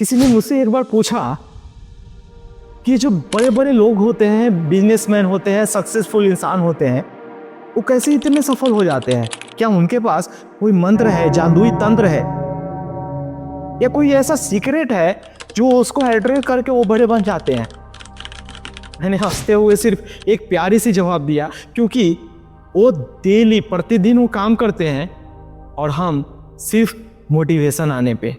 किसी ने मुझसे एक बार पूछा कि जो बड़े बड़े लोग होते हैं, बिजनेसमैन होते हैं, सक्सेसफुल इंसान होते हैं, वो कैसे इतने सफल हो जाते हैं? क्या उनके पास कोई मंत्र है, जादुई तंत्र है, या कोई ऐसा सीक्रेट है जो उसको एड्रेस करके वो बड़े बन जाते हैं? मैंने हंसते हुए सिर्फ एक प्यारी सी जवाब दिया, क्योंकि वो डेली प्रतिदिन वो काम करते हैं और हम सिर्फ मोटिवेशन आने पे,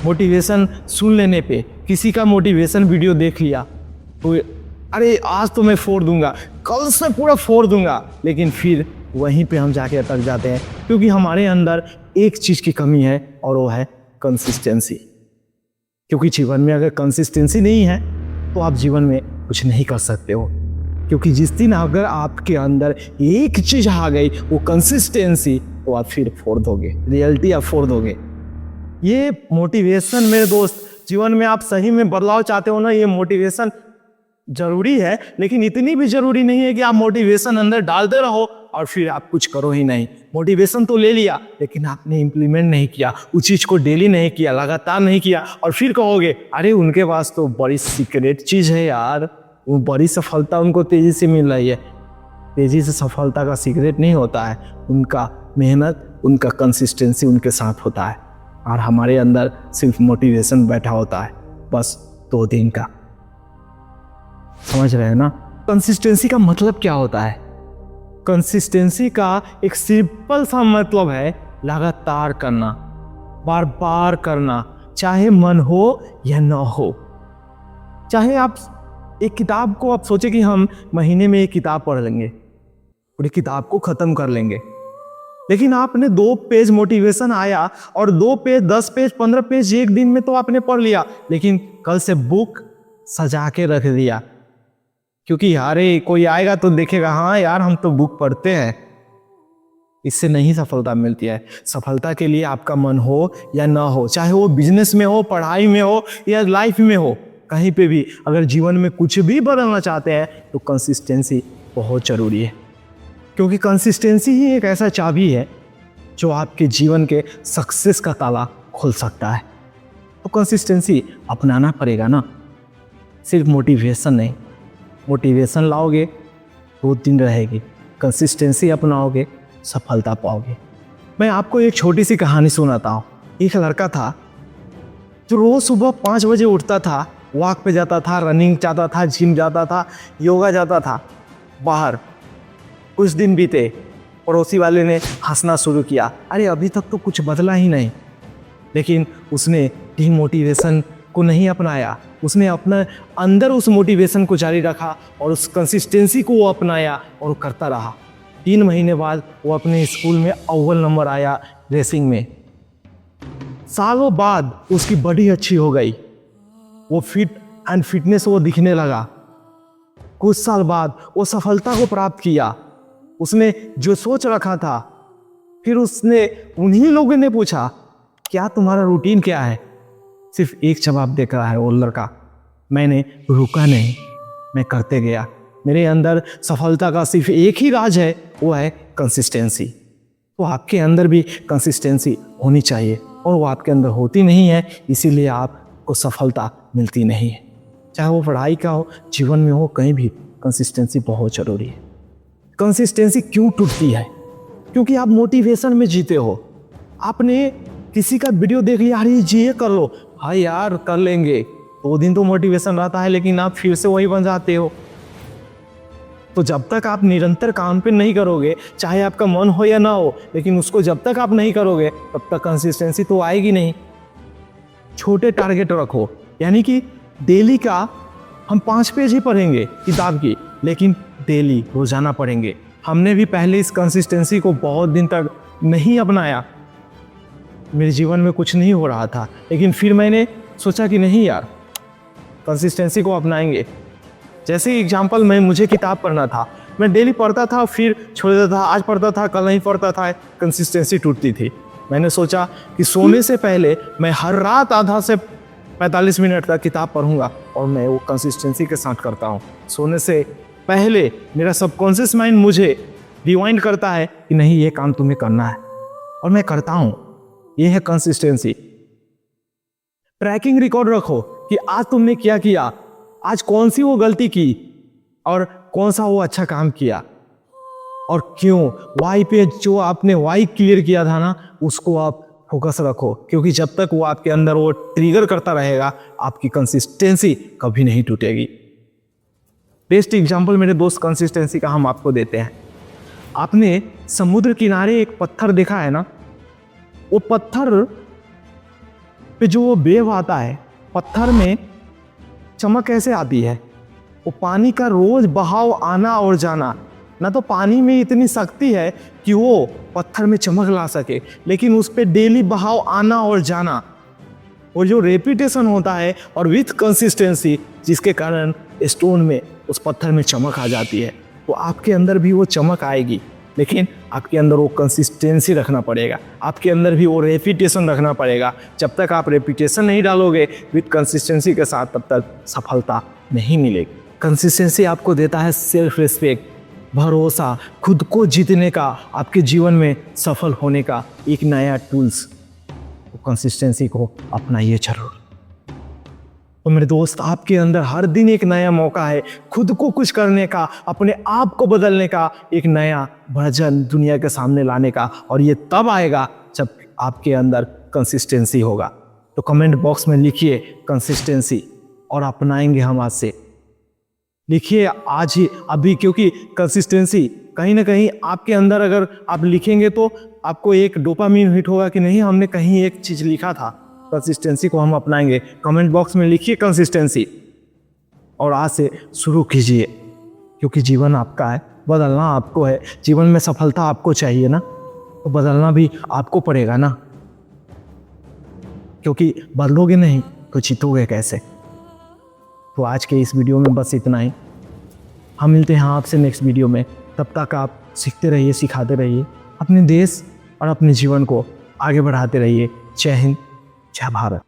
मोटिवेशन सुन लेने पे, किसी का मोटिवेशन वीडियो देख लिया तो अरे आज तो मैं फोड़ दूंगा, कल से पूरा फोड़ दूंगा, लेकिन फिर वहीं पे हम जाके अटक जाते हैं, क्योंकि हमारे अंदर एक चीज़ की कमी है और वो है कंसिस्टेंसी। क्योंकि जीवन में अगर कंसिस्टेंसी नहीं है तो आप जीवन में कुछ नहीं कर सकते हो। क्योंकि जिस दिन अगर आपके अंदर एक चीज़ आ गई, वो कंसिस्टेंसी, तो आप फिर फोड़ दोगे, रियलिटी आप फोड़ दोगे। ये मोटिवेशन मेरे दोस्त, जीवन में आप सही में बदलाव चाहते हो ना, ये मोटिवेशन जरूरी है, लेकिन इतनी भी जरूरी नहीं है कि आप मोटिवेशन अंदर डालते रहो और फिर आप कुछ करो ही नहीं। मोटिवेशन तो ले लिया, लेकिन आपने इंप्लीमेंट नहीं किया, उस चीज़ को डेली नहीं किया, लगातार नहीं किया, और फिर कहोगे अरे उनके पास तो बड़ी सीक्रेट चीज़ है यार, वो बड़ी सफलता उनको तेज़ी से मिल रही है। तेज़ी से सफलता का सीक्रेट नहीं होता है, उनका मेहनत, उनका कंसिस्टेंसी उनके साथ होता है। और हमारे अंदर सिर्फ मोटिवेशन बैठा होता है, बस 2 दिन का। समझ रहे हैं ना? कंसिस्टेंसी का मतलब क्या होता है? कंसिस्टेंसी का एक सिंपल सा मतलब है लगातार करना, बार बार करना, चाहे मन हो या ना हो। चाहे आप एक किताब को आप सोचे कि हम महीने में एक किताब पढ़ लेंगे, पूरी किताब को खत्म कर लेंगे, लेकिन आपने 2 पेज मोटिवेशन आया और 2 पेज, 10 पेज, 15 पेज एक दिन में तो आपने पढ़ लिया, लेकिन कल से बुक सजा के रख दिया, क्योंकि अरे कोई आएगा तो देखेगा हाँ यार हम तो बुक पढ़ते हैं। इससे नहीं सफलता मिलती है। सफलता के लिए आपका मन हो या ना हो, चाहे वो बिजनेस में हो, पढ़ाई में हो या लाइफ में हो, कहीं पे भी अगर जीवन में कुछ भी बदलना चाहते हैं तो कंसिस्टेंसी बहुत ज़रूरी है। क्योंकि कंसिस्टेंसी ही एक ऐसा चाबी है जो आपके जीवन के सक्सेस का ताला खोल सकता है। तो कंसिस्टेंसी अपनाना पड़ेगा ना, सिर्फ मोटिवेशन नहीं। मोटिवेशन लाओगे 2 दिन रहेगी, कंसिस्टेंसी अपनाओगे सफलता पाओगे। मैं आपको एक छोटी सी कहानी सुनाता हूँ। एक लड़का था जो रोज़ सुबह 5 बजे उठता था, वॉक पे जाता था, रनिंग जाता था, जिम जाता था, योगा जाता था बाहर। कुछ दिन बीते, पड़ोसी वाले ने हंसना शुरू किया, अरे अभी तक तो कुछ बदला ही नहीं। लेकिन उसने डिमोटिवेशन को नहीं अपनाया, उसने अपने अंदर उस मोटिवेशन को जारी रखा और उस कंसिस्टेंसी को वो अपनाया और वो करता रहा। 3 महीने बाद वो अपने स्कूल में अव्वल नंबर आया रेसिंग में। सालों बाद उसकी बॉडी अच्छी हो गई, वो फिट एंड फिटनेस वो दिखने लगा। कुछ साल बाद वो सफलता को प्राप्त किया, उसने जो सोच रखा था। फिर उसने उन्हीं लोगों ने पूछा क्या तुम्हारा रूटीन क्या है? सिर्फ एक जवाब देकर है वो लड़का, मैंने रुका नहीं, मैं करते गया। मेरे अंदर सफलता का सिर्फ एक ही राज है, वो है कंसिस्टेंसी। तो आपके अंदर भी कंसिस्टेंसी होनी चाहिए, और वो आपके अंदर होती नहीं है, इसीलिए आपको सफलता मिलती नहीं है। चाहे वो पढ़ाई का हो, जीवन में हो, कहीं भी कंसिस्टेंसी बहुत ज़रूरी है। कंसिस्टेंसी क्यों टूटती है? क्योंकि आप मोटिवेशन में जीते हो। आपने किसी का वीडियो देख लिया, यार ये कर लो, हाँ यार कर लेंगे, 2 दिन तो मोटिवेशन रहता है, लेकिन आप फिर से वही बन जाते हो। तो जब तक आप निरंतर काम पे नहीं करोगे, चाहे आपका मन हो या ना हो, लेकिन उसको जब तक आप नहीं करोगे तब तक कंसिस्टेंसी तो आएगी नहीं। छोटे टारगेट रखो, यानी कि डेली का हम 5 पेज ही पढ़ेंगे किताब की, लेकिन डेली रोजाना पढ़ेंगे। हमने भी पहले इस कंसिस्टेंसी को बहुत दिन तक नहीं अपनाया, मेरे जीवन में कुछ नहीं हो रहा था, लेकिन फिर मैंने सोचा कि नहीं यार कंसिस्टेंसी को अपनाएंगे। जैसे एग्जांपल में मुझे किताब पढ़ना था, मैं डेली पढ़ता था, फिर छोड़ देता था, आज पढ़ता था, कल नहीं पढ़ता था, कंसिस्टेंसी टूटती थी। मैंने सोचा कि सोने से पहले मैं हर रात आधा से 45 मिनट तक किताब पढ़ूंगा, और मैं वो कंसिस्टेंसी के साथ करता हूँ। सोने से पहले मेरा सबकॉन्शियस माइंड मुझे रिवाइंड करता है कि नहीं ये काम तुम्हें करना है, और मैं करता हूँ। ये है कंसिस्टेंसी। ट्रैकिंग रिकॉर्ड रखो कि आज तुमने क्या किया, आज कौन सी वो गलती की और कौन सा वो अच्छा काम किया और क्यों। वाई पे जो आपने वाई क्लियर किया था ना, उसको आप फोकस रखो, क्योंकि जब तक वो आपके अंदर वो ट्रिगर करता रहेगा, आपकी कंसिस्टेंसी कभी नहीं टूटेगी। बेस्ट एग्जांपल मेरे दोस्त कंसिस्टेंसी का हम आपको देते हैं। आपने समुद्र किनारे एक पत्थर देखा है ना, वो पत्थर पे जो वो वेव आता है, पत्थर में चमक कैसे आती है? वो पानी का रोज बहाव आना और जाना, ना तो पानी में इतनी शक्ति है कि वो पत्थर में चमक ला सके, लेकिन उस पर डेली बहाव आना और जाना, और जो रेपिटेशन होता है और विथ कंसिस्टेंसी, जिसके कारण स्टोन में, उस पत्थर में चमक आ जाती है। तो आपके अंदर भी वो चमक आएगी, लेकिन आपके अंदर वो कंसिस्टेंसी रखना पड़ेगा, आपके अंदर भी वो रेपिटेशन रखना पड़ेगा। जब तक आप रेपिटेशन नहीं डालोगे विथ कंसिस्टेंसी के साथ, तब तक सफलता नहीं मिलेगी। कंसिस्टेंसी आपको देता है सेल्फ रिस्पेक्ट, भरोसा, खुद को जीतने का, आपके जीवन में सफल होने का एक नया टूल्स। तो कंसिस्टेंसी को अपनाइए जरूर। तो मेरे दोस्त, आपके अंदर हर दिन एक नया मौका है खुद को कुछ करने का, अपने आप को बदलने का, एक नया वर्जन दुनिया के सामने लाने का, और ये तब आएगा जब आपके अंदर कंसिस्टेंसी होगा। तो कमेंट बॉक्स में लिखिए कंसिस्टेंसी, और अपनाएंगे हम आज से। लिखिए आज ही, अभी, क्योंकि कंसिस्टेंसी कहीं ना कहीं आपके अंदर, अगर आप लिखेंगे तो आपको एक डोपामीन हिट होगा कि नहीं, हमने कहीं एक चीज़ लिखा था। कंसिस्टेंसी को हम अपनाएंगे। कमेंट बॉक्स में लिखिए कंसिस्टेंसी, और आज से शुरू कीजिए, क्योंकि जीवन आपका है, बदलना आपको है। जीवन में सफलता आपको चाहिए ना, तो बदलना भी आपको पड़ेगा ना, क्योंकि बदलोगे नहीं तो जीतोगे कैसे। तो आज के इस वीडियो में बस इतना ही। हम मिलते हैं आपसे नेक्स्ट वीडियो में। तब तक आप सीखते रहिए, सिखाते रहिए, अपने देश और अपने जीवन को आगे बढ़ाते रहिए। जय हिंद, जय भारत।